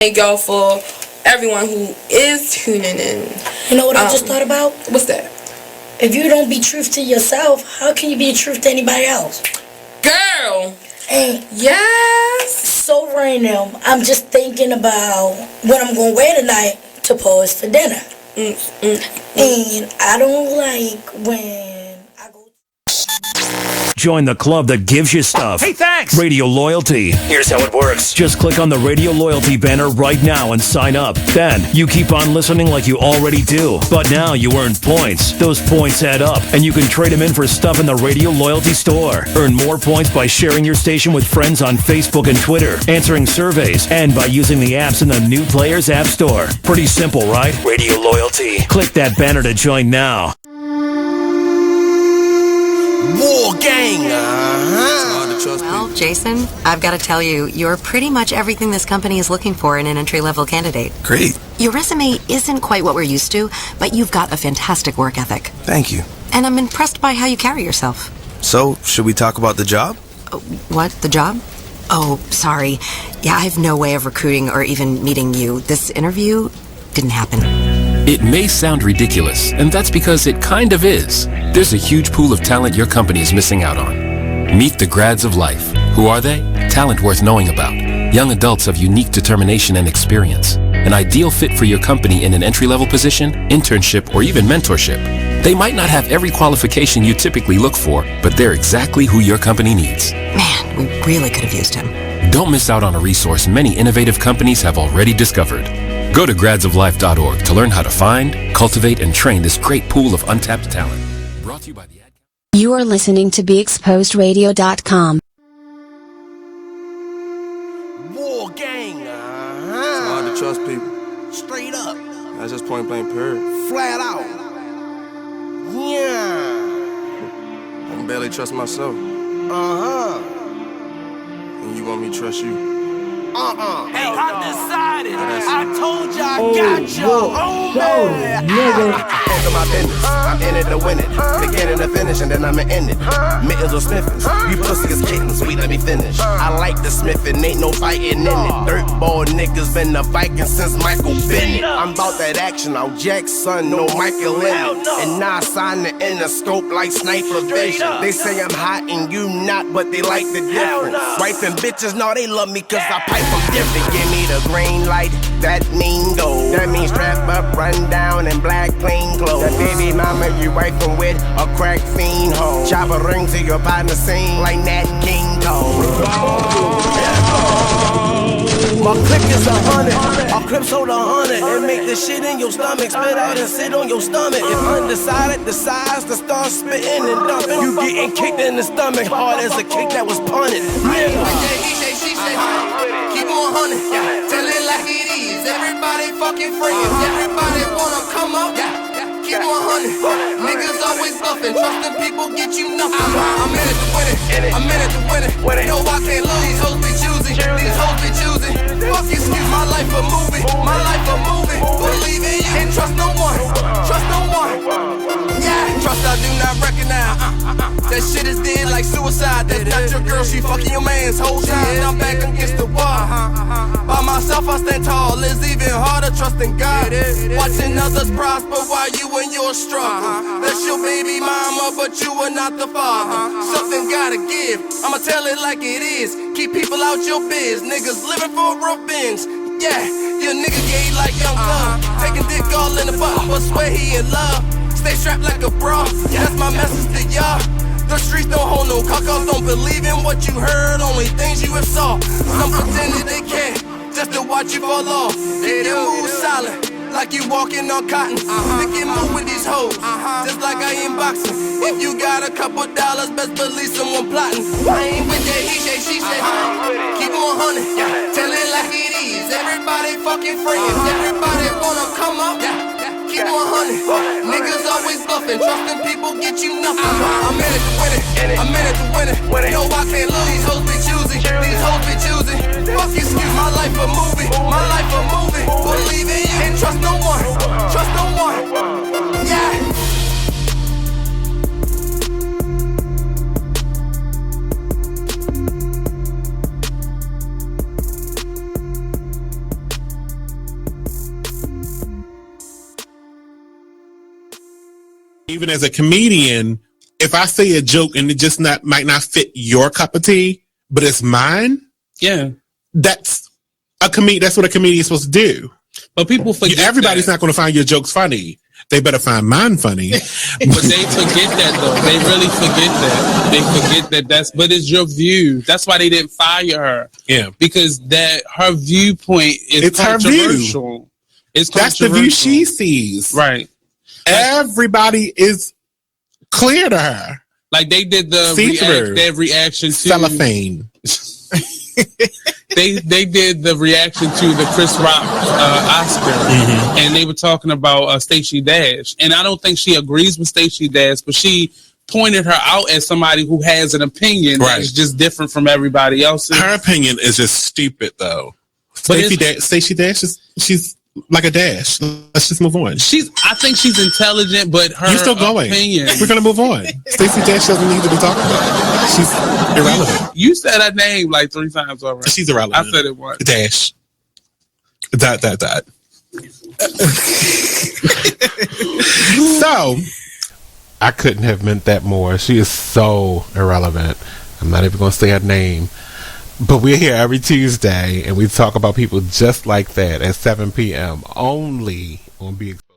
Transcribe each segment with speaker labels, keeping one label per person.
Speaker 1: Thank y'all for everyone who is tuning in.
Speaker 2: You know what I just thought about?
Speaker 1: What's that?
Speaker 2: If you don't be truth to yourself, how can you be truth to anybody else?
Speaker 1: Girl!
Speaker 2: And
Speaker 1: yes!
Speaker 2: So random. I'm just thinking about what I'm going to wear tonight to pose for dinner. And I don't like when I go...
Speaker 3: Join the club that gives you stuff.
Speaker 4: Hey, thanks!
Speaker 3: Radio Loyalty.
Speaker 4: Here's how it works.
Speaker 3: Just click on the Radio Loyalty banner right now and sign up. Then you keep on listening like you already do. But now you earn points. Those points add up, and you can trade them in for stuff in the Radio Loyalty store. Earn more points by sharing your station with friends on Facebook and Twitter, answering surveys, and by using the apps in the New Players App Store. Pretty simple, right? Radio Loyalty. Click that banner to join now.
Speaker 5: War gang.
Speaker 6: Well, Jason, I've got to tell you, you're pretty much everything this company is looking for in an entry-level candidate.
Speaker 5: Great.
Speaker 6: Your resume isn't quite what we're used to, but you've got a fantastic work ethic.
Speaker 5: Thank you.
Speaker 6: And I'm impressed by how you carry yourself.
Speaker 5: So, should we talk about the job?
Speaker 6: What? The job? Oh, sorry. Yeah, I have no way of recruiting or even meeting you. This interview didn't happen.
Speaker 7: It may sound ridiculous, and that's because it kind of is. There's a huge pool of talent your company is missing out on. Meet the grads of life. Who are they? Talent worth knowing about. Young adults of unique determination and experience. An ideal fit for your company in an entry-level position, internship, or even mentorship. They might not have every qualification you typically look for, but they're exactly who your company needs.
Speaker 6: Man, we really could have used him.
Speaker 7: Don't miss out on a resource many innovative companies have already discovered. Go to gradsoflife.org to learn how to find, cultivate, and train this great pool of untapped talent. Brought to you by the Ad.
Speaker 8: You are listening to BeExposedRadio.com.
Speaker 5: War gang.
Speaker 9: It's hard to trust people.
Speaker 5: Straight up.
Speaker 9: That's just point blank period.
Speaker 5: Flat out. Yeah.
Speaker 9: I can barely trust myself.
Speaker 5: Uh-huh.
Speaker 9: And you want me to trust you?
Speaker 5: Hey, I decided. I told you I got you. Oh, man.
Speaker 10: Handle my business. I'm in it to win it. Beginning to finish, and then I'ma end it. Mittens or sniffins. You pussy is kittens. Sweet, let me finish. I like the smithing. Ain't no fighting in it. Dirtball niggas been the Viking since Michael Bennett. I'm about that action. I'll Jackson, no Michael Leonard. And now I sign the inner scope like sniper vision. They say I'm hot and you not, but they like the difference. Wife and bitches, no, they love me cause I pipe them different. Give me the green light, that mean go. That means strap up, run down, and black plain clothes. That baby mama you wiping with a crack fiend hoe. Chop a ring to your partner sing like Nat King Cole.
Speaker 5: My click is 100, our clips hold 100. And make the shit in your stomach spit out and sit on your stomach. If undecided, the size to start spitting and dumping. You getting kicked in the stomach hard as a kick that was punted.
Speaker 11: He say, she say, keep on hunting, tell it like it is. Everybody fucking friends, everybody wanna come up. Keep on hunting, niggas always bluffing. Trusting people get you nothing. I'm in it to win it, I'm in it to win it. No, I can't lose. These hoes be choosing, these hoes be choosing. Fuck excuse, my life a movie, my life a movie. Believe in you and trust no one, trust no one. Yeah, trust I do not recognize. That shit is dead like suicide. That's not your girl, she fucking your man's whole time. I'm back against the wall. By myself I stand tall. It's even harder trusting God. Watching others prosper while you and yours struggle. That's your baby mama, but you are not the father. Something gotta give, I'ma tell it like it is. Keep people out your biz, niggas living for revenge. Yeah, your nigga gay like Young Thug. Taking dick all in the butt, but swear he in love. Stay strapped like a bra, that's my message to y'all. The streets don't hold no cocos, don't believe in what you heard, only things you have saw. Some pretending they can't, just to watch you fall off. Keep your mood silent, like you walking on cotton. Make it move with these hoes, just like I ain't boxing. If you got a couple dollars, best believe someone plotting. I ain't with that he say, she say. Keep on hunting, tell it like it is. Everybody fucking friends, everybody wanna come up. Keep on hunting, niggas always bluffing. Trusting people get you nothing. I'm in it to win it, I'm in it to win it. No, I can't lose. These hoes be choosing, these hoes be choosing. Fuck excuse, my life a movie, my life a movie. Believe in you and trust no one, trust no one. Yeah.
Speaker 4: Even as a comedian, if I say a joke and it just might not fit your cup of tea, but it's mine.
Speaker 12: Yeah,
Speaker 4: that's That's what a comedian is supposed to do.
Speaker 12: But people forget.
Speaker 4: Everybody's not going to find your jokes funny. They better find mine funny.
Speaker 12: But they forget that though. They really forget that. They forget that but it's your view. That's why they didn't fire her.
Speaker 4: Yeah.
Speaker 12: Because that her viewpoint is controversial. Her view. It's
Speaker 4: That's the view she sees.
Speaker 12: Right.
Speaker 4: Everybody is clear to her.
Speaker 12: Like they did their reaction to
Speaker 4: cellophane.
Speaker 12: They did the reaction to the Chris Rock Oscar, and they were talking about Stacey Dash, and I don't think she agrees with Stacey Dash, but she pointed her out as somebody who has an opinion that's just different from everybody else's.
Speaker 4: Her opinion is just stupid, though. Stacey Dash she's like a Dash. Let's just move on.
Speaker 12: I think she's intelligent, but her
Speaker 4: You're still going.
Speaker 12: opinion.
Speaker 4: We're gonna move on. Stacey Dash doesn't need to be talking about. She's irrelevant.
Speaker 12: You said her name like 3 times already.
Speaker 4: She's irrelevant.
Speaker 12: I said it once.
Speaker 4: Dash. Dot. So I couldn't have meant that more. She is so irrelevant. I'm not even gonna say her name. But we're here every Tuesday, and we talk about people just like that at 7 p.m. only on Be Exposed.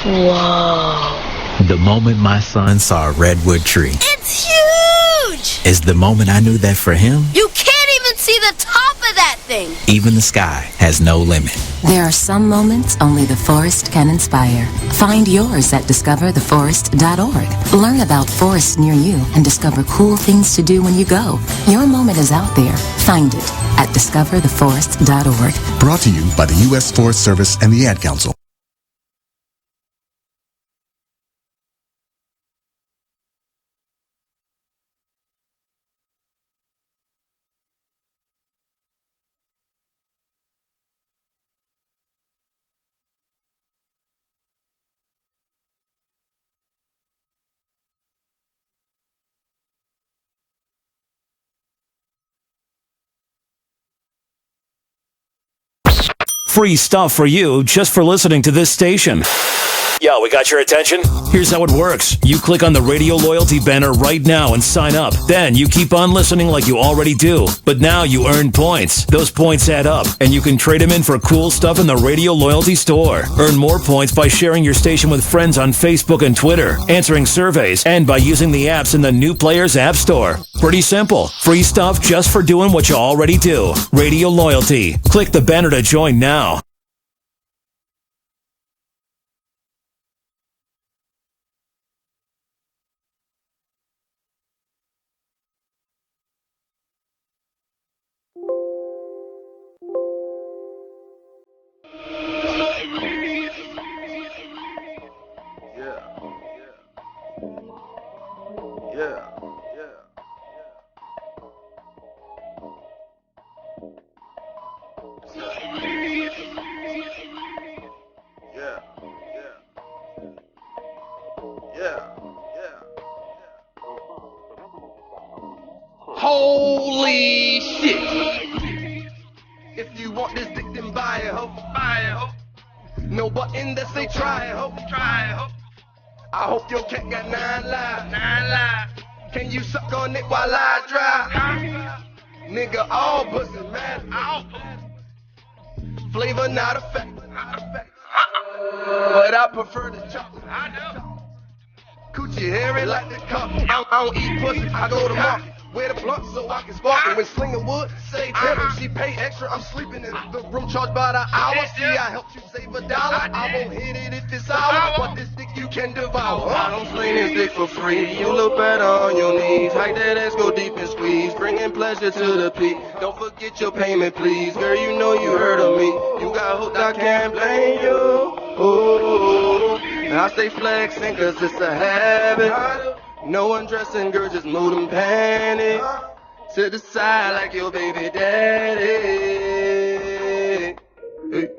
Speaker 2: Whoa.
Speaker 13: The moment my son saw a redwood tree
Speaker 14: It's huge!
Speaker 13: is the moment I knew that for him,
Speaker 14: You can't even see the top of that thing!
Speaker 13: even the sky has no limit.
Speaker 15: There are some moments only the forest can inspire. Find yours at discovertheforest.org. Learn about forests near you and discover cool things to do when you go. Your moment is out there. Find it at discovertheforest.org.
Speaker 16: Brought to you by the U.S. Forest Service and the Ad Council.
Speaker 3: Free stuff for you just for listening to this station. Yo, we got your attention? Here's how it works. You click on the Radio Loyalty banner right now and sign up. Then you keep on listening like you already do. But now you earn points. Those points add up, and you can trade them in for cool stuff in the Radio Loyalty store. Earn more points by sharing your station with friends on Facebook and Twitter, answering surveys, and by using the apps in the New Players App Store. Pretty simple. Free stuff just for doing what you already do. Radio Loyalty. Click the banner to join now.
Speaker 10: Holy shit! If you want this dick, then buy it, ho. No button that say try it, ho. I hope your cat got 9 lives. Can you suck on it while I drive? Nigga, all pussy, man. Flavor not a fact. But I prefer the chocolate. Coochie hairy like the cup. I don't eat pussy, I go to market. Wear the blunt so I can spark it. When slinging wood, say tell her she pay extra. I'm sleeping in the room, charged by the hour. See, I helped you save $1. I won't hit it if it's ours, but this dick you can devour. I don't sling this dick for free. You look better on your knees. Hike that ass, go deep and squeeze. Bringing pleasure to the peak. Don't forget your payment, please. Girl, you know you heard of me. You got hooked, I can't blame you. Ooh. I stay flexing cause it's a habit. No undressing, girl, just move them panties to the side like your baby daddy. Hey.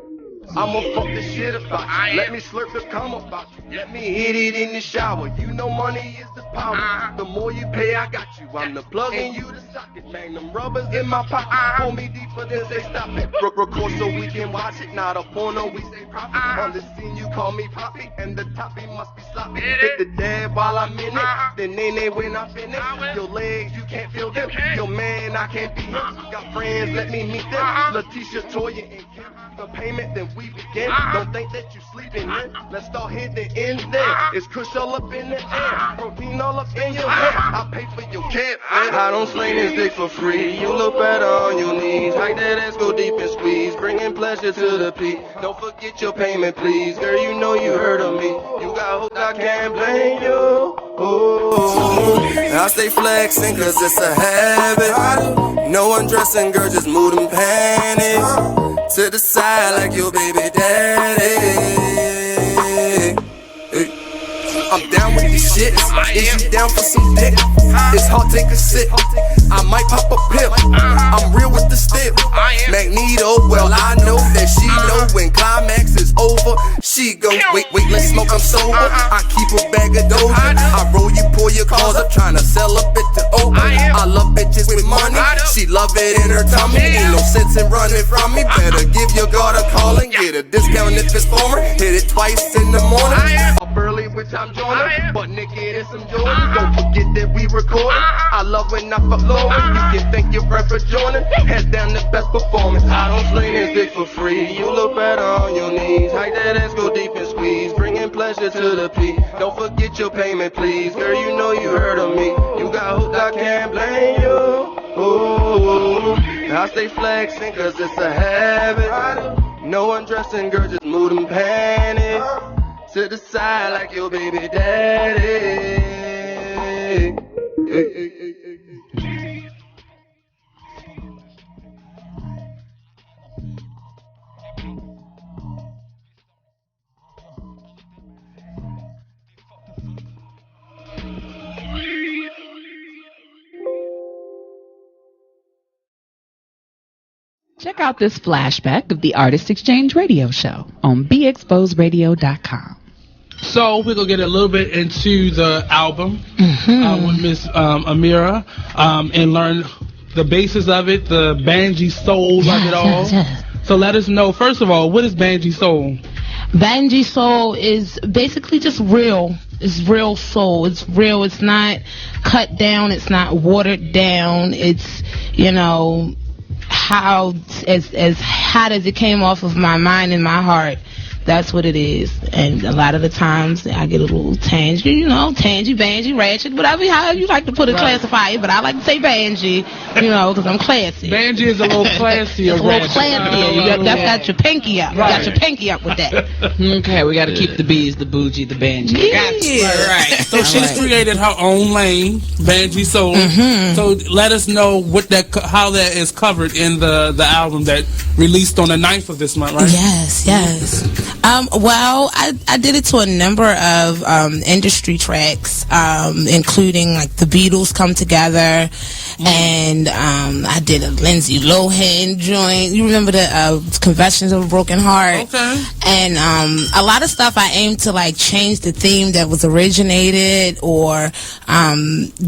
Speaker 10: I'ma fuck this shit about you. Let me slurp the cum about you. Let me hit it in the shower. You know money is the power. The more you pay, I got you. I'm the plug and you the socket. Bang them rubbers in my pocket. Hold me deeper than say stop it. Record so we can watch it. Not a porno, we say profit. On the scene you call me Poppy, and the toppy must be sloppy. Hit the dad while I'm in it. Then nay when I finish. Your legs you can't feel them. Your man I can't be him. Got friends, let me meet them. Letitia, Toya, and Kim. The payment, then we begin. Don't think that you sleeping in. Let's start here, then end there. It's Kush all up in the air, protein all up in your head. I pay for your cat, man. I don't sling this dick for free. You look better on your knees. Hike that ass, go deep and squeeze. Bringing pleasure to the peak. Don't forget your payment, please. Girl, you know you heard of me. You got hooked, I can't blame you. Ooh. I stay flexing cause it's a habit. No undressing, girl, just move them panties to the side like your baby daddy. Hey. I'm down with this shit. Is you down for some dick? It's hard, take a sip. I might pop a pill. I'm real with the stick. Magneto, well I know that she know when climax is over. She go, wait, let's smoke, I'm sober. I keep a bag of doja. I roll you, pull your cars up, tryna sell a bit to open. I love bitches with money. She love it in her tummy. Ain't no sense in running from me. Better give your guard a call and get a discount if it's former. Hit it twice in the morning. Up early, which I'm joining. But naked and some Jordans. Don't forget that we recording. I love when I fuck low. You can thank your friend for joining. Hands down the best performance. I don't sling this dick for free. You look better on your knees. Hike that ass, go deep and squeeze. Bring it
Speaker 9: bring pleasure to the P. Don't forget your payment, please. Girl, you know you heard of me. You got hooked, I can't blame you. Ooh, I stay flexing cause it's a habit. No undressing, girl, just move them panties to the side like your baby daddy.
Speaker 17: Check out this flashback of the Artist Exchange Radio Show on BExposedRadio.com.
Speaker 12: So we're going to get a little bit into the album with Miss Amira and learn the basis of it, the Banji soul of it all.
Speaker 18: Yes.
Speaker 12: So let us know, first of all, what is Banji soul?
Speaker 18: Banji soul is basically just real. It's real soul. It's real. It's not cut down. It's not watered down. It's, you know, how as hot as it came off of my mind and my heart. That's what it is. And a lot of the times I get a little tangy, you know, banji, ratchet, whatever, however you like to put it, classify it. But I like to say banji, you know, because I'm classy.
Speaker 12: Banji is a little classier.
Speaker 18: It's a little classier. That's got your pinky up.
Speaker 12: Right.
Speaker 18: You got your pinky up with that.
Speaker 17: Okay, we got to keep the B's, the bougie, the banji.
Speaker 18: Yeah.
Speaker 12: Right. So she's created her own lane, Banji Soul. So let us know how that is covered in the album that released on the 9th of this month, right?
Speaker 18: Yes. Well, I did it to a number of industry tracks, including like the Beatles Come Together, and I did a Lindsay Lohan joint. You remember the Confessions of a Broken Heart?
Speaker 12: Okay.
Speaker 18: And a lot of stuff I aimed to like change the theme that was originated, or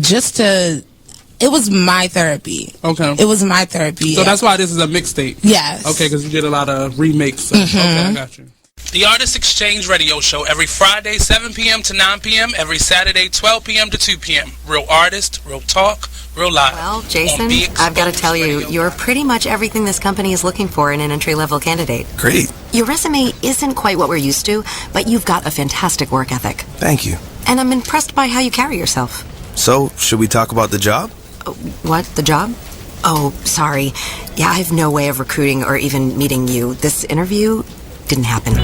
Speaker 18: just to. It was my therapy.
Speaker 12: Okay.
Speaker 18: It was my therapy.
Speaker 12: So that's why this is a mixtape.
Speaker 18: Yes.
Speaker 12: Okay, because you did a lot of remakes. Okay, I got you. The Artist Exchange Radio Show every Friday, 7 p.m. to 9 p.m. Every Saturday, 12 p.m. to 2 p.m. Real artist, real talk, real live.
Speaker 6: Well, Jason, I've got to tell you, you're pretty much everything this company is looking for in an entry-level candidate.
Speaker 10: Great.
Speaker 6: Your resume isn't quite what we're used to, but you've got a fantastic work ethic.
Speaker 10: Thank you.
Speaker 6: And I'm impressed by how you carry yourself.
Speaker 10: So, should we talk about the job?
Speaker 6: What? The job? Oh, sorry. Yeah, I have no way of recruiting or even meeting you. This interview didn't happen.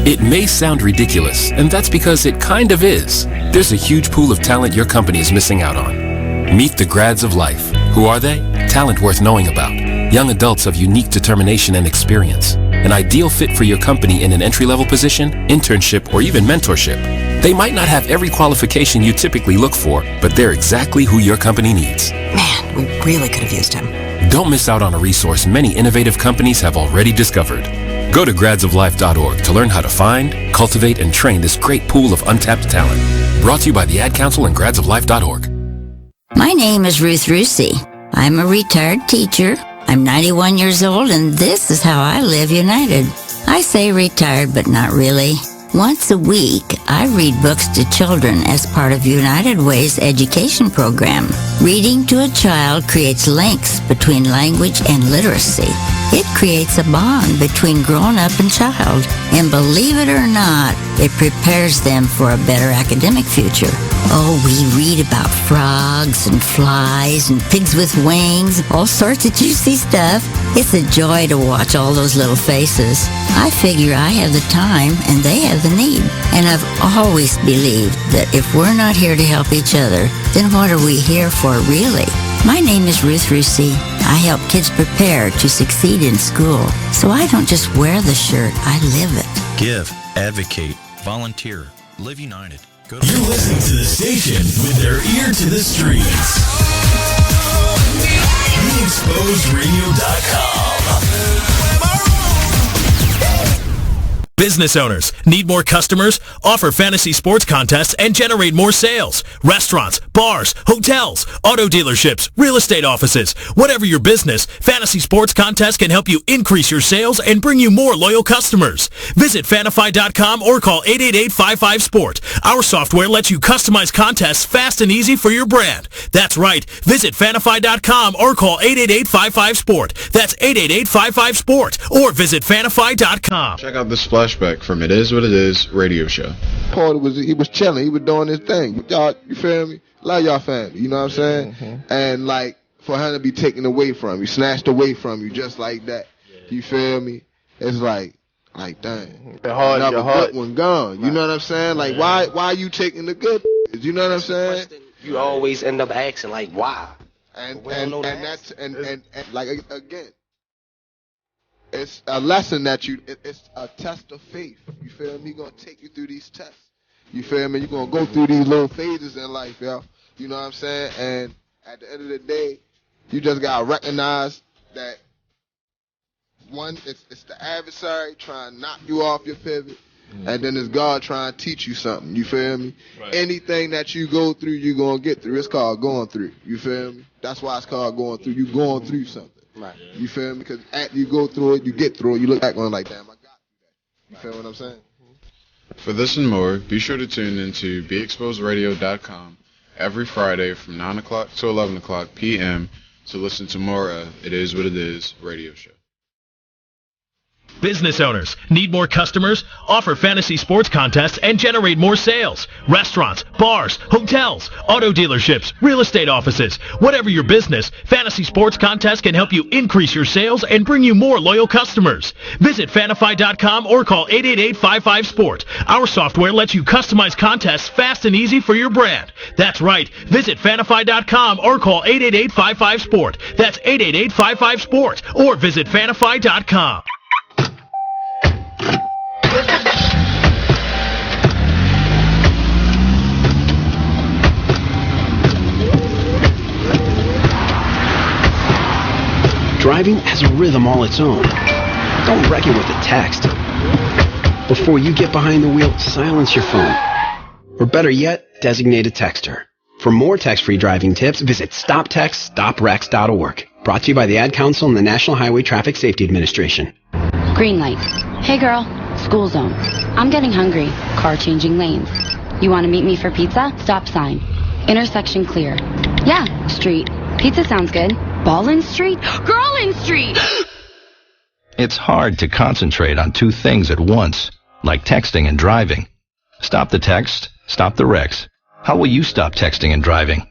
Speaker 7: It may sound ridiculous, and that's because it kind of is. There's a huge pool of talent your company is missing out on. Meet the grads of life. Who are they? Talent worth knowing about. Young adults of unique determination and experience. An ideal fit for your company in an entry-level position, internship, or even mentorship. They might not have every qualification you typically look for, but they're exactly who your company needs.
Speaker 6: Man, we really could have used him.
Speaker 7: Don't miss out on a resource many innovative companies have already discovered. Go to gradsoflife.org to learn how to find, cultivate, and train this great pool of untapped talent. Brought to you by the Ad Council and gradsoflife.org.
Speaker 19: My name is Ruth Rusey. I'm a retired teacher. I'm 91 years old, and this is how I live United. I say retired, but not really. Once a week, I read books to children as part of United Way's education program. Reading to a child creates links between language and literacy. It creates a bond between grown-up and child. And believe it or not, it prepares them for a better academic future. Oh, we read about frogs and flies and pigs with wings, all sorts of juicy stuff. It's a joy to watch all those little faces. I figure I have the time and they have the need. And I've always believed that if we're not here to help each other, then what are we here for really? My name is Ruth Rusey. I help kids prepare to succeed in school. So I don't just wear the shirt, I live it.
Speaker 20: Give, advocate, volunteer, live united. You're
Speaker 3: listening to the station with their ear to the streets. BeExposedRadio.com. Business owners, need more customers? Offer fantasy sports contests and generate more sales. Restaurants, bars, hotels, auto dealerships, real estate offices. Whatever your business, fantasy sports contests can help you increase your sales and bring you more loyal customers. Visit Fanify.com or call 888-55-SPORT. Our software lets you customize contests fast and easy for your brand. That's right. Visit Fanify.com or call 888-55-SPORT. That's 888-55-SPORT or visit Fanify.com.
Speaker 21: Check out the splash flashback from It Is What It Is radio show.
Speaker 22: Paul he was chilling, he was doing his thing. Y'all, you feel me? Love y'all family, you know what I'm saying? And like for him to be taken away from you, snatched away from you, just like that. You feel me? It's like dang, another good one gone. You know what I'm saying? Like why you taking the good? You know what I'm saying?
Speaker 23: You always end up asking like why?
Speaker 22: And like again, it's a lesson that it's a test of faith. You feel me? He's gonna take you through these tests. You feel me? You're gonna go through these little phases in life, yo. You know what I'm saying? And at the end of the day, you just gotta recognize that one, it's the adversary trying to knock you off your pivot, and then it's God trying to teach you something. You feel me? Right. Anything that you go through, you're gonna get through. It's called going through. You feel me? That's why it's called going through. You going through something. Right. You feel me? Because after you go through it, you get through it. You look back on it like, damn, I got through that. You feel what I'm saying?
Speaker 21: For this and more, be sure to tune into BeExposedRadio.com every Friday from 9 o'clock to 11 o'clock p.m. to listen to more It Is What It Is radio show.
Speaker 3: Business owners need more customers? Offer fantasy sports contests and generate more sales. Restaurants, bars, hotels, auto dealerships, real estate offices. Whatever your business, fantasy sports contests can help you increase your sales and bring you more loyal customers. Visit Fanify.com or call 888-55-SPORT. Our software lets you customize contests fast and easy for your brand. That's right. Visit Fanify.com or call 888-55-SPORT. That's 888-55-SPORT or visit Fanify.com.
Speaker 24: Driving has a rhythm all its own. Don't wreck it with a text. Before you get behind the wheel, silence your phone. Or better yet, designate a texter. For more text-free driving tips, visit StopTextStopWrecks.org. Brought to you by the Ad Council and the National Highway Traffic Safety Administration.
Speaker 25: Green light. Hey girl, school zone. I'm getting hungry. Car changing lanes. You want to meet me for pizza? Stop sign. Intersection clear. Yeah, street. Pizza sounds good. Ballin Street? Girlin Street!
Speaker 20: It's hard to concentrate on two things at once, like texting and driving. Stop the text, stop the wrecks. How will you stop texting and driving?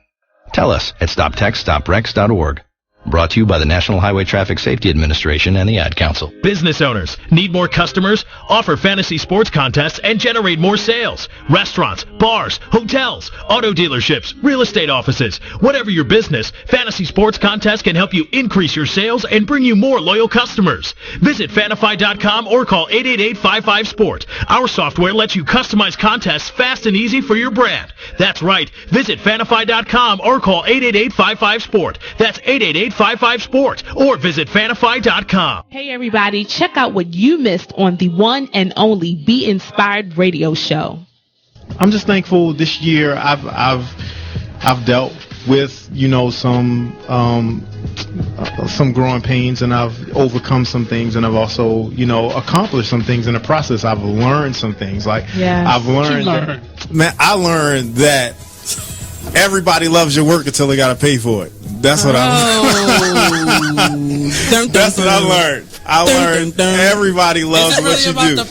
Speaker 20: Tell us at StopTextStopWrecks.org. Brought to you by the National Highway Traffic Safety Administration and the Ad Council.
Speaker 3: Business owners need more customers? Offer fantasy sports contests and generate more sales. Restaurants, bars, hotels, auto dealerships, real estate offices. Whatever your business, fantasy sports contests can help you increase your sales and bring you more loyal customers. Visit Fanify.com or call 888-55-SPORT. Our software lets you customize contests fast and easy for your brand. That's right. Visit Fanify.com or call 888-55-SPORT. That's 888-55-SPORT or visit Fanify.com.
Speaker 17: Hey everybody, check out what you missed on the one and only Be Inspired radio show.
Speaker 26: I'm just thankful this year I've dealt with, some growing pains, and I've overcome some things, and I've also, accomplished some things in the process. I've learned some things. I learned that everybody loves your work until they got to pay for it. That's what I learned. That's what I learned. I learned everybody loves what you do.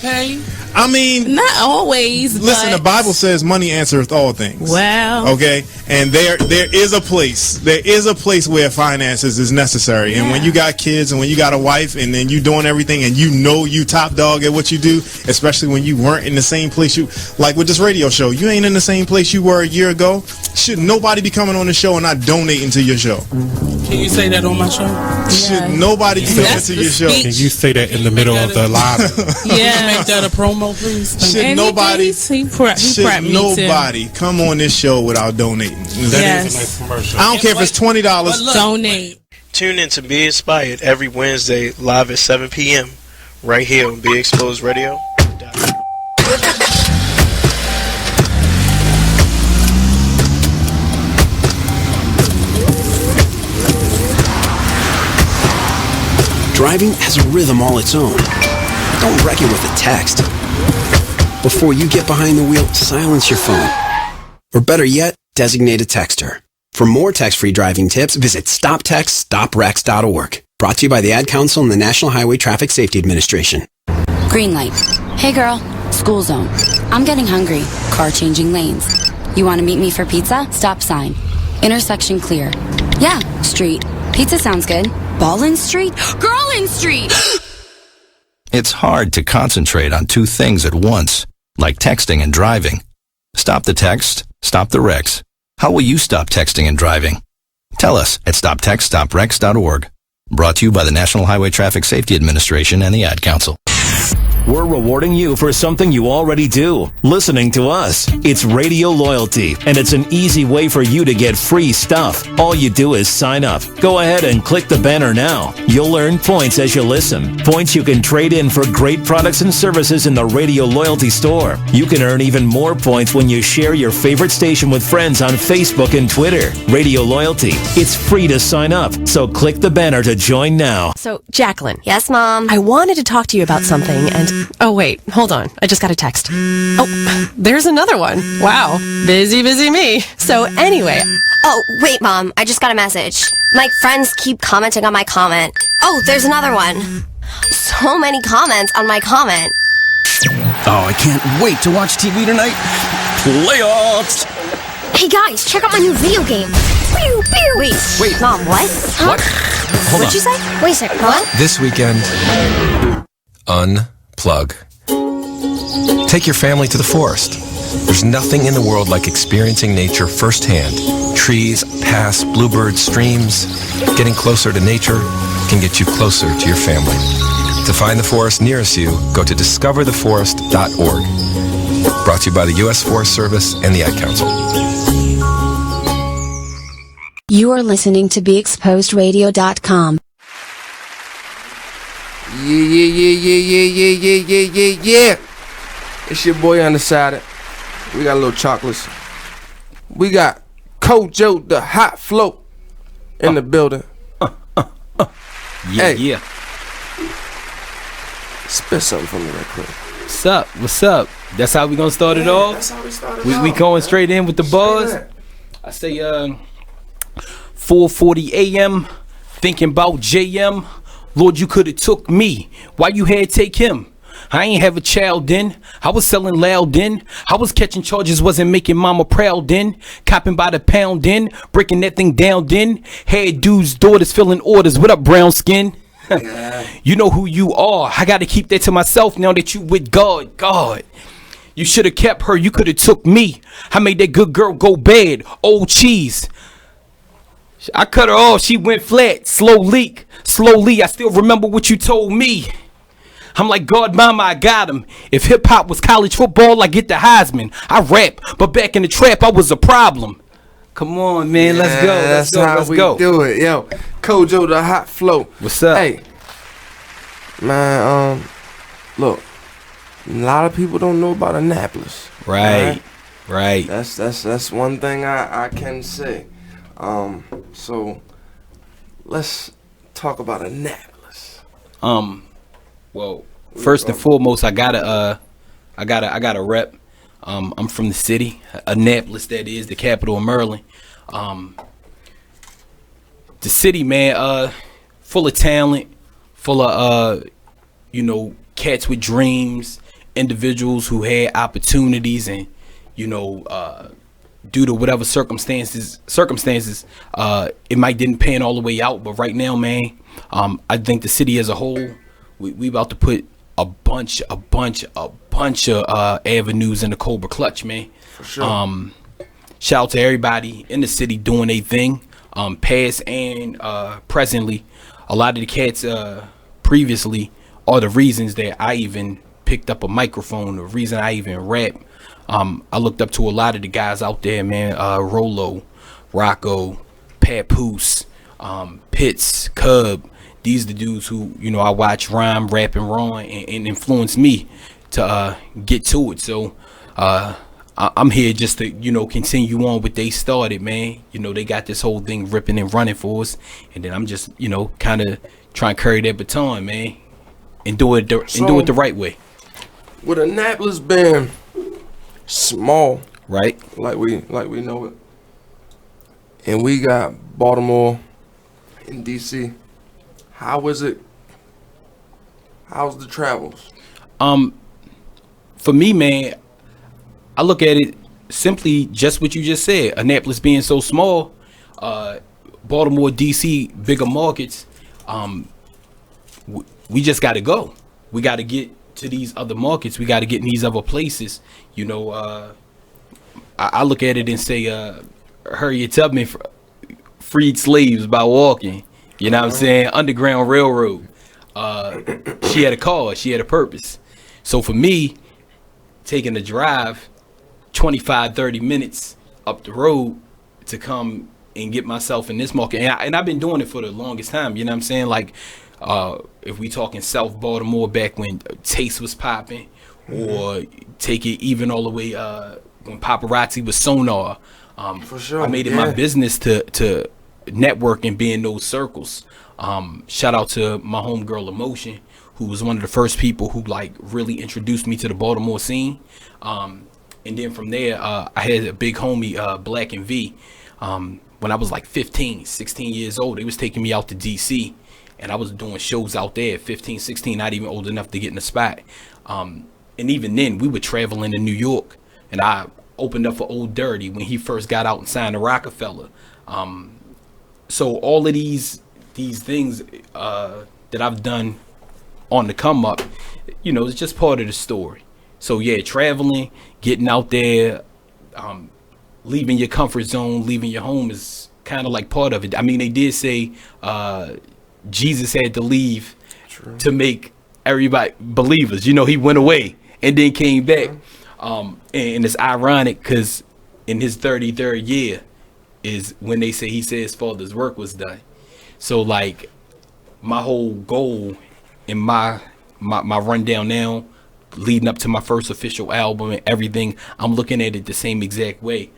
Speaker 26: I mean,
Speaker 1: not always.
Speaker 26: Listen, the Bible says money answereth all things.
Speaker 1: Wow.
Speaker 26: Okay, and there is a place. There is a place where finances is necessary. And when you got kids and when you got a wife and then you doing everything and you top dog at what you do, especially when you weren't in the same place like with this radio show, you ain't in the same place you were a year ago. Should nobody be coming on the show and not donating to your show?
Speaker 12: Can you say that on my show?
Speaker 26: Should nobody be coming to your show?
Speaker 4: Can you say that in the middle of the live?
Speaker 12: Yeah. Make that a promo, please.
Speaker 26: Should nobody come on this show without donating?
Speaker 1: Yes.
Speaker 26: I don't care if it's $20.
Speaker 1: Donate.
Speaker 27: Tune in to Be Inspired every Wednesday live at 7 p.m. right here on Be Exposed Radio.
Speaker 24: Driving has a rhythm all its own. Don't wreck it with a text. Before you get behind the wheel, silence your phone. Or better yet, designate a texter. For more text-free driving tips, visit StopTextStopWrecks.org. Brought to you by the Ad Council and the National Highway Traffic Safety Administration.
Speaker 25: Green light. Hey girl, school zone. I'm getting hungry. Car changing lanes. You want to meet me for pizza? Stop sign. Intersection clear. Yeah, street. Pizza sounds good. Ballin Street? Girlin Street!
Speaker 20: It's hard to concentrate on two things at once, like texting and driving. Stop the text, stop the wrecks. How will you stop texting and driving? Tell us at stoptextstopwrecks.org. Brought to you by the National Highway Traffic Safety Administration and the Ad Council.
Speaker 3: We're rewarding you for something you already do, listening to us. It's Radio Loyalty, and it's an easy way for you to get free stuff. All you do is sign up. Go ahead and click the banner now. You'll earn points as you listen. Points you can trade in for great products and services in the Radio Loyalty store. You can earn even more points when you share your favorite station with friends on Facebook and Twitter. Radio Loyalty. It's free to sign up, so click the banner to join now.
Speaker 2: So, Jacqueline.
Speaker 5: Yes, Mom?
Speaker 2: I wanted to talk to you about something, and... Oh, wait. Hold on. I just got a text. Oh, there's another one. Wow. Busy me. So, anyway...
Speaker 5: Oh, wait, Mom. I just got a message. My friends keep commenting on my comment. Oh, there's another one. So many comments on my comment.
Speaker 8: Oh, I can't wait to watch TV tonight. Playoffs!
Speaker 5: Hey, guys, check out my new video game. Pew, pew. Wait. Mom, what? Huh?
Speaker 11: What? Hold
Speaker 5: What'd you say? Wait a second. What?
Speaker 11: This weekend, unplug. Take your family to the forest. There's nothing in the world like experiencing nature firsthand. Trees, paths, bluebirds, streams. Getting closer to nature can get you closer to your family. To find the forest nearest you, go to discovertheforest.org. Brought to you by the U.S. Forest Service and the Ad Council.
Speaker 13: You are listening to BeExposedRadio.com.
Speaker 9: Yeah. It's your boy Undecided. We got a little chocolates. We got Kojo the Hot Float in the building.
Speaker 14: Yeah.
Speaker 9: Spit something for me real quick.
Speaker 14: What's up? That's how we gonna start it off?
Speaker 9: That's how we started
Speaker 14: We going straight in with the buzz. I say 4:40 a.m. thinking about JM. Lord, you could have took me. Why you had to take him? I ain't have a child then. I was selling loud then. I was catching charges, wasn't making mama proud then. Copping by the pound then. Breaking that thing down then. Had dudes, daughters filling orders. What up, brown skin? You know who you are. I gotta keep that to myself now that you with God. You should have kept her. You could have took me. I made that good girl go bad. Old cheese. I cut her off. She went flat. Slow leak. Slowly, I still remember what you told me. I'm like, God, mama, I got him. If hip-hop was college football, I get the Heisman. I rap, but back in the trap, I was a problem. Come on, man. Let's go.
Speaker 9: That's how we do it. Yo, Kojo the Hot Flow.
Speaker 14: What's up?
Speaker 9: Hey, man, look, a lot of people don't know about Annapolis.
Speaker 14: Right.
Speaker 9: That's one thing I can say. So let's talk about Annapolis.
Speaker 14: Well, first and foremost, I gotta rep. I'm from the city, Annapolis, that is the capital of Maryland. The city, man, full of talent, full of cats with dreams, individuals who had opportunities, and due to whatever circumstances, it might didn't pan all the way out. But right now, man, I think the city as a whole, we about to put a bunch of avenues in the Cobra Clutch, man.
Speaker 9: For sure.
Speaker 14: Shout out to everybody in the city doing their thing, past and presently. A lot of the cats previously are the reasons that I even picked up a microphone, the reason I even rap. I looked up to a lot of the guys out there, man. Rolo, Rocco, Papoose, Pitts, Cub. These are the dudes who, I watch rhyme, rap, and run and influence me to get to it. So I'm here just to, continue on what they started, man. They got this whole thing ripping and running for us. And then I'm just, kind of trying to carry that baton, man, and do it the right way.
Speaker 9: With Annapolis being small,
Speaker 14: right?
Speaker 9: Like we know it, and we got Baltimore and DC. How is it? How's the travels?
Speaker 14: for me, man, I look at it simply just what you just said. Annapolis being so small, Baltimore, DC, bigger markets. We just got to go. We got to get to these other markets. We got to get in these other places. You know, I look at it and say, Harriet Tubman freed slaves by walking. You know what I'm saying? Underground Railroad. She had a cause. She had a purpose. So for me, taking a drive 25, 30 minutes up the road to come and get myself in this market. And I've been doing it for the longest time. You know what I'm saying? Like, if we talking South Baltimore back when Taste was popping, or take it even all the way when Paparazzi was Sonar.
Speaker 6: For sure.
Speaker 14: I made it my business to network and be in those circles. Shout out to my homegirl Emotion, who was one of the first people who like really introduced me to the Baltimore scene. And then from there, I had a big homie, Black and V. When I was like 15, 16 years old, they was taking me out to DC, and I was doing shows out there at 15, 16, not even old enough to get in the spot. And even then, we were traveling in New York, and I opened up for Old Dirty when he first got out and signed to Rockefeller. So all of these things that I've done on the come up, you know, it's just part of the story. So yeah, traveling, getting out there, leaving your comfort zone, leaving your home is kind of like part of it. I mean, they did say Jesus had to leave to make everybody believers. You know, he went away and then came back. And it's ironic because in his 33rd year is when they say he said his father's work was done. So like my whole goal in my rundown now, leading up to my first official album and everything, I'm looking at it the same exact way.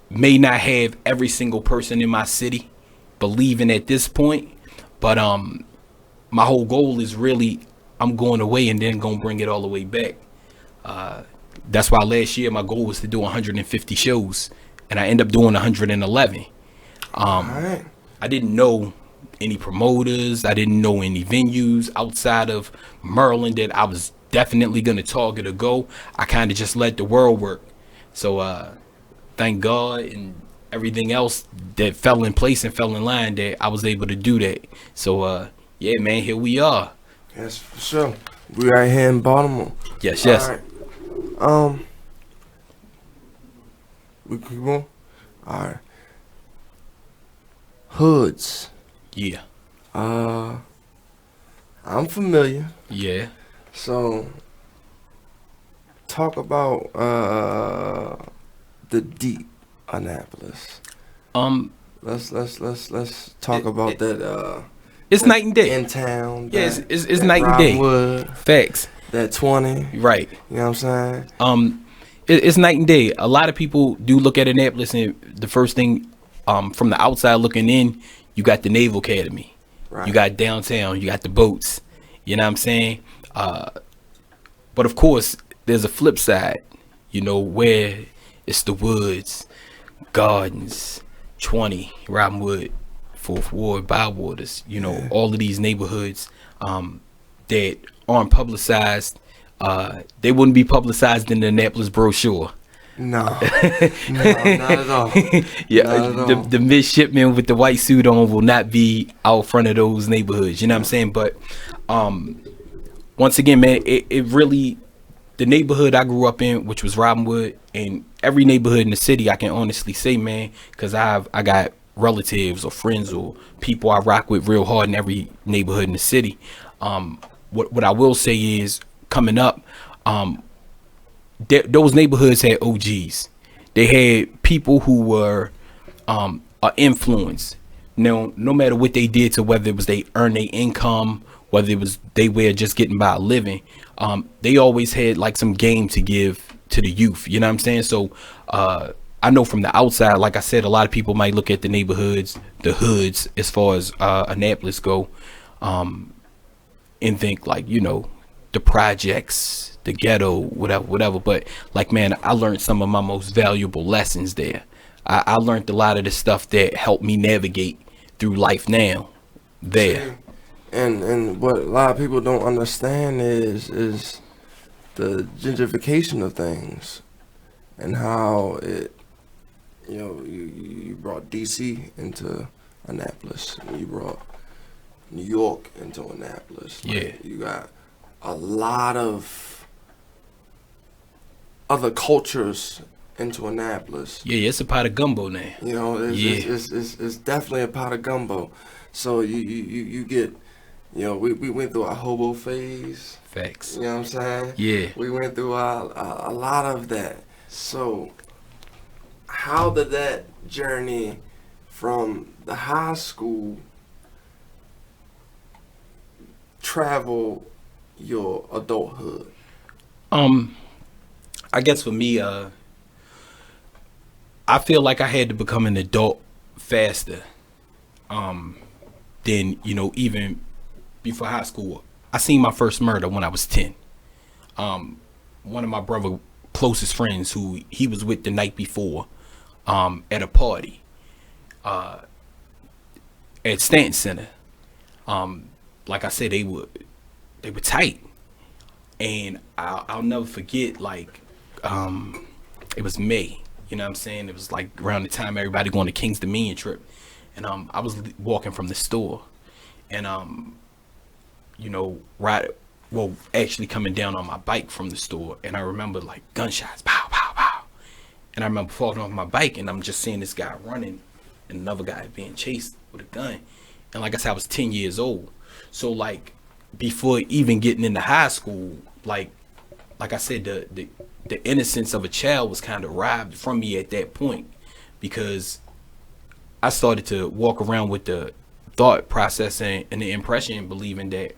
Speaker 14: May not have every single person in my city believing at this point, but my whole goal is really I'm going away and then gonna bring it all the way back. That's why last year my goal was to do 150 shows, and I end up doing 111. I didn't know any promoters, I didn't know any venues outside of Maryland that I was definitely gonna target or go. I kind of just let the world work. So thank God and everything else that fell in place and fell in line that I was able to do that. So yeah, man, here we are.
Speaker 6: Yes, for sure. We right here in Baltimore.
Speaker 14: Yes.
Speaker 6: All right. We keep going. All right. Hoods.
Speaker 14: Yeah.
Speaker 6: I'm familiar.
Speaker 14: Yeah.
Speaker 6: So talk about the deep Annapolis. Let's talk about that.
Speaker 14: It's night and day
Speaker 6: in town.
Speaker 14: Yeah, it's night and day.
Speaker 6: Wood,
Speaker 14: facts.
Speaker 6: That 20.
Speaker 14: Right.
Speaker 6: You know what I'm saying?
Speaker 14: It's night and day. A lot of people do look at Annapolis, and the first thing, from the outside looking in, you got the Naval Academy. Right. You got downtown. You got the boats. You know what I'm saying? But of course, there's a flip side. You know, where it's the woods, gardens, 20, Robinwood, Fourth Ward, Bywaters. You know, all of these neighborhoods that aren't publicized. They wouldn't be publicized in the Annapolis brochure.
Speaker 6: No, not at all.
Speaker 14: Yeah,
Speaker 6: not at all.
Speaker 14: The midshipman with the white suit on will not be out front of those neighborhoods. You know what I'm saying? But once again, man, it really, the neighborhood I grew up in, which was Robinwood, and every neighborhood in the city, I can honestly say, man, because I got relatives or friends or people I rock with real hard in every neighborhood in the city. What I will say is, coming up, those neighborhoods had OGs. They had people who were an influence. Now, no matter what they did, to whether it was they earned their income, whether it was they were just getting by a living, they always had like some game to give to the youth. You know what I'm saying? So I know from the outside, like I said, a lot of people might look at the neighborhoods, the hoods, as far as Annapolis go, and think like, you know, the projects, the ghetto, whatever. But like, man, I learned some of my most valuable lessons there. I learned a lot of the stuff that helped me navigate through life now there.
Speaker 6: And what a lot of people don't understand is the gentrification of things and how it, you know, you brought DC into Annapolis, and you brought New York into Annapolis. Like, you got a lot of other cultures into Annapolis.
Speaker 14: Yeah, it's a pot of gumbo now.
Speaker 6: You know, it's definitely a pot of gumbo. So you get, you know, we went through our hobo phase.
Speaker 14: Facts.
Speaker 6: You know what I'm saying?
Speaker 14: Yeah.
Speaker 6: We went through a lot of that. So how did that journey from the high school travel your adulthood?
Speaker 14: I guess for me, I feel like I had to become an adult faster than, you know, even before high school. I seen my first murder when I was 10. One of my brother closest friends who he was with the night before at a party at Stanton Center. Like I said, they were tight. And I'll never forget, like, it was May, you know what I'm saying? It was like around the time everybody going to King's Dominion trip. And I was walking from the store and, you know, actually coming down on my bike from the store. And I remember like gunshots, pow, pow, pow. And I remember falling off my bike and I'm just seeing this guy running and another guy being chased with a gun. And like I said, I was 10 years old. So like before even getting into high school, like I said, the innocence of a child was kind of robbed from me at that point, because I started to walk around with the thought process and the impression, believing that,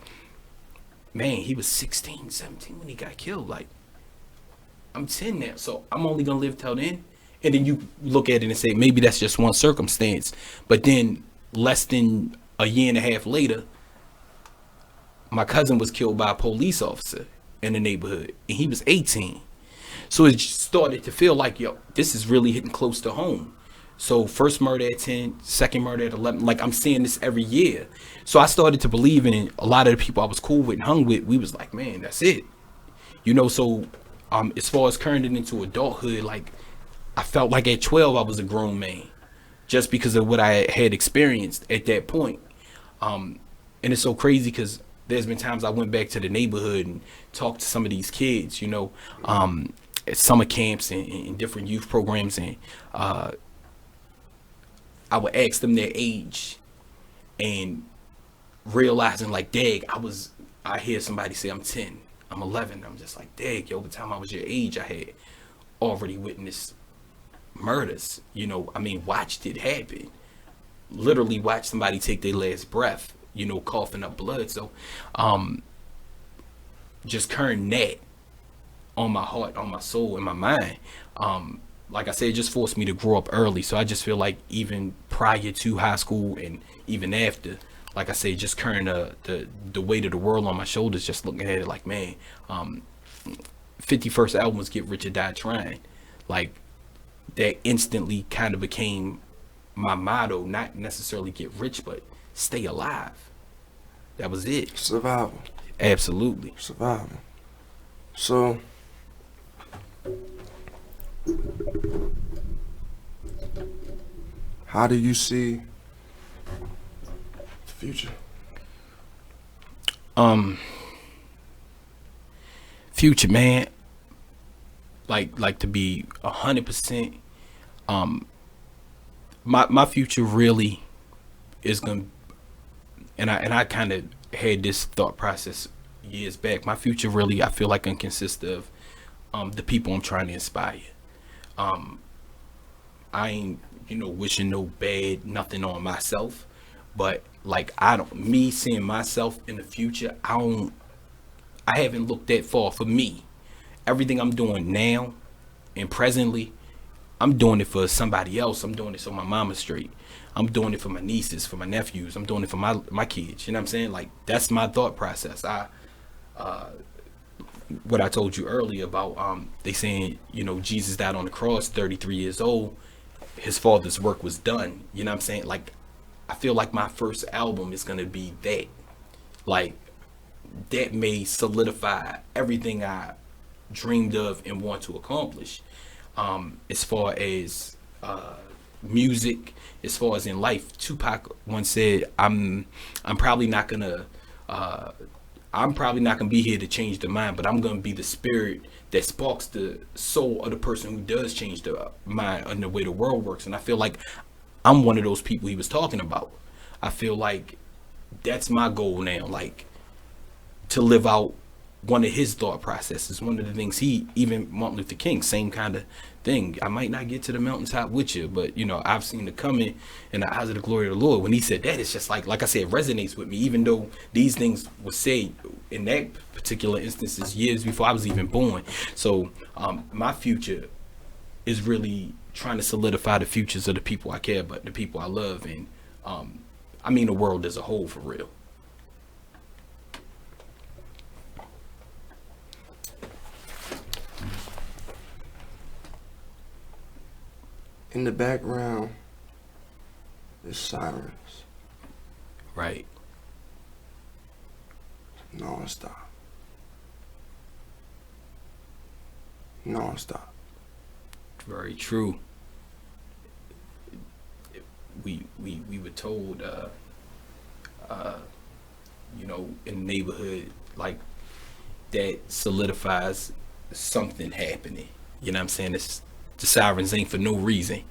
Speaker 14: man, he was 16, 17 when he got killed. Like, I'm 10 now, so I'm only gonna live till then. And then you look at it and say, maybe that's just one circumstance. But then less than a year and a half later, my cousin was killed by a police officer in the neighborhood, and he was 18. So it just started to feel like, yo, this is really hitting close to home. So first murder at 10, second murder at 11, like I'm seeing this every year. So I started to believe in a lot of the people I was cool with and hung with. We was like, man, that's it. You know, so as far as turning into adulthood, like I felt like at 12 I was a grown man just because of what I had experienced at that point. And it's so crazy because there's been times I went back to the neighborhood and talked to some of these kids, you know, at summer camps and different youth programs, and I would ask them their age and realizing like, dag, I hear somebody say I'm 10, I'm 11. I'm just like, dag, yo, by the time I was your age, I had already witnessed murders, you know, I mean, watched it happen, literally watched somebody take their last breath, you know, coughing up blood. So just carrying that on my heart, on my soul, in my mind, like I said, it just forced me to grow up early. So I just feel like even prior to high school and even after, like I said, just carrying the weight of the world on my shoulders, just looking at it like, man, 51st album was Get Rich or Die Trying. Like that instantly kind of became my motto, not necessarily get rich, but stay alive. That was it.
Speaker 6: Survival.
Speaker 14: Absolutely.
Speaker 6: Survival. So how do you see the future?
Speaker 14: Future, man, like to be 100%, my future really is gonna, and I kind of had this thought process years back. My future really, I feel like, can consist of the people I'm trying to inspire. I ain't, you know, wishing no bad, nothing on myself, but like me seeing myself in the future, I haven't looked that far for me. Everything I'm doing now and presently, I'm doing it for somebody else. I'm doing it so my mama's straight. I'm doing it for my nieces, for my nephews. I'm doing it for my kids. You know what I'm saying? Like, that's my thought process. What I told you earlier about they saying, you know, Jesus died on the cross 33 years old. His father's work was done. You know what I'm saying? Like, I feel like my first album is gonna be that. Like, that may solidify everything I dreamed of and want to accomplish. As far as music, as far as in life, Tupac once said, I'm probably not gonna be here to change the mind, but I'm gonna be the spirit that sparks the soul of the person who does change the mind and the way the world works. And I feel like I'm one of those people he was talking about. I feel like that's my goal now, like to live out one of his thought processes. One of the things even Martin Luther King, same kind of thing. I might not get to the mountaintop with you, but I've seen the coming in the eyes of the glory of the Lord. When he said that, it's just like I said, it resonates with me, even though these things were said in that particular instances years before I was even born. So my future is really trying to solidify the futures of the people I care about, the people I love, and the world as a whole, for real.
Speaker 6: In the background, there's sirens.
Speaker 14: Right.
Speaker 6: Non-stop. Non-stop. Very
Speaker 14: true. We were told, in the neighborhood, like, that solidifies something happening. You know what I'm saying? The sirens ain't for no reason.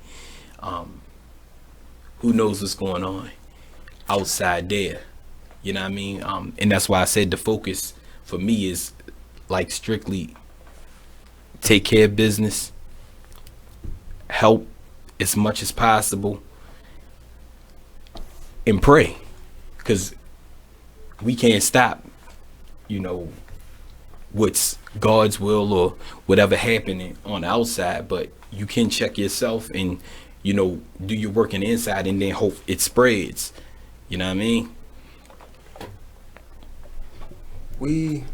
Speaker 14: Who knows what's going on outside there? You know what I mean? And that's why I said the focus for me is like strictly take care of business, help as much as possible, and pray. Because we can't stop, what's God's will or whatever happening on the outside, but you can check yourself and do your work on the inside and then hope it spreads. You know what I mean?
Speaker 6: We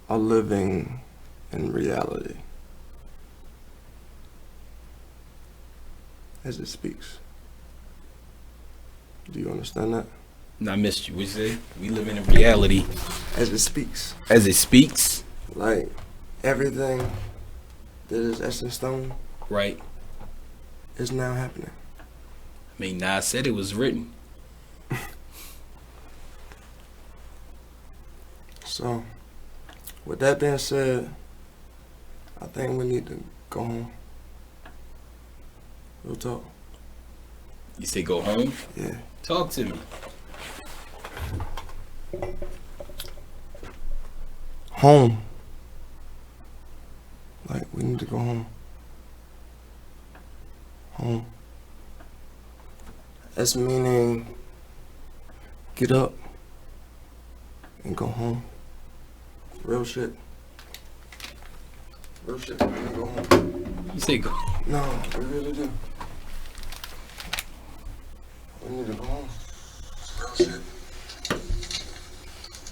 Speaker 6: are living in reality as it speaks. Do you understand that?
Speaker 14: No, I missed you. What you say? We live in reality
Speaker 6: as it speaks.
Speaker 14: As it speaks?
Speaker 6: Like everything that is etched in stone,
Speaker 14: right,
Speaker 6: is now happening.
Speaker 14: I mean, Nas said it was written.
Speaker 6: So, with that being said, I think we need to go home. Real talk.
Speaker 14: You say go home?
Speaker 6: Yeah.
Speaker 14: Talk to me.
Speaker 6: Home. Like, we need to go home. Home. That's meaning get up and go home. Real shit. Real shit. We need to go home.
Speaker 14: You say go?
Speaker 6: No, we really do. We need to go home. Real shit.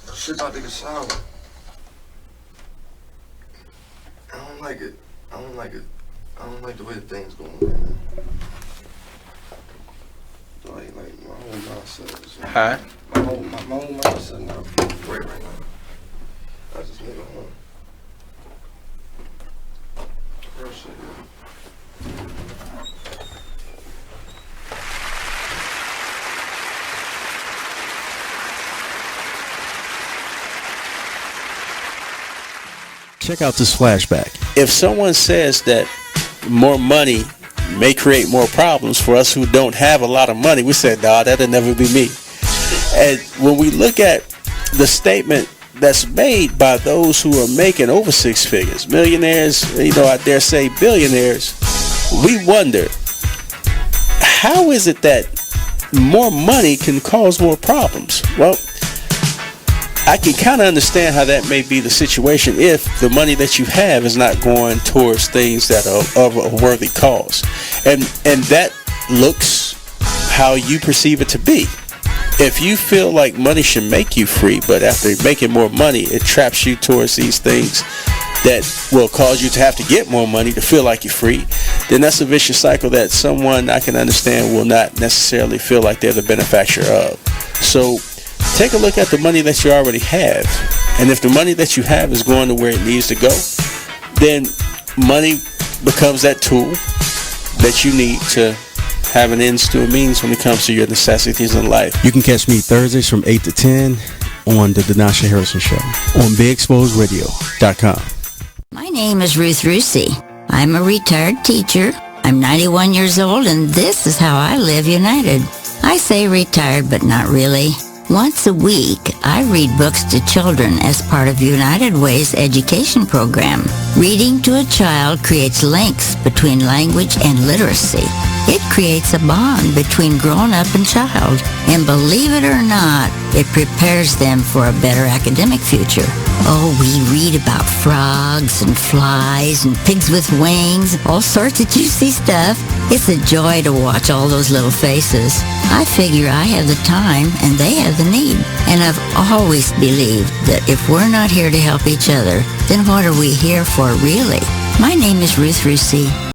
Speaker 6: Real shit about to get sour. I don't like it. I don't like it. I don't like the way the thing's going right now. Like my whole mindset is
Speaker 14: huh?
Speaker 6: My whole mindset not great right now. I just need to go home. Real shit, yeah.
Speaker 7: Check out this flashback.
Speaker 10: If someone says that more money may create more problems for us who don't have a lot of money, we said, nah, that'll never be me. And when we look at the statement that's made by those who are making over six figures, millionaires, I dare say billionaires, we wonder, how is it that more money can cause more problems? Well, I can kind of understand how that may be the situation if the money that you have is not going towards things that are of a worthy cause. And that looks how you perceive it to be. If you feel like money should make you free, but after making more money, it traps you towards these things that will cause you to have to get more money to feel like you're free, then that's a vicious cycle that someone I can understand will not necessarily feel like they're the benefactor of. So take a look at the money that you already have. And if the money that you have is going to where it needs to go, then money becomes that tool that you need to have an ends to a means when it comes to your necessities in life.
Speaker 7: You can catch me Thursdays from 8 to 10 on the Denasha Harrison Show on BigExposedRadio.com.
Speaker 15: My name is Ruth Rusi. I'm a retired teacher. I'm 91 years old, and this is how I live united. I say retired, but not really. Once a week, I read books to children as part of United Way's education program. Reading to a child creates links between language and literacy. It creates a bond between grown-up and child. And believe it or not, it prepares them for a better academic future. Oh, we read about frogs and flies and pigs with wings, all sorts of juicy stuff. It's a joy to watch all those little faces. I figure I have the time and they have the need. And I've always believed that if we're not here to help each other, then what are we here for really? My name is Ruth Rusi.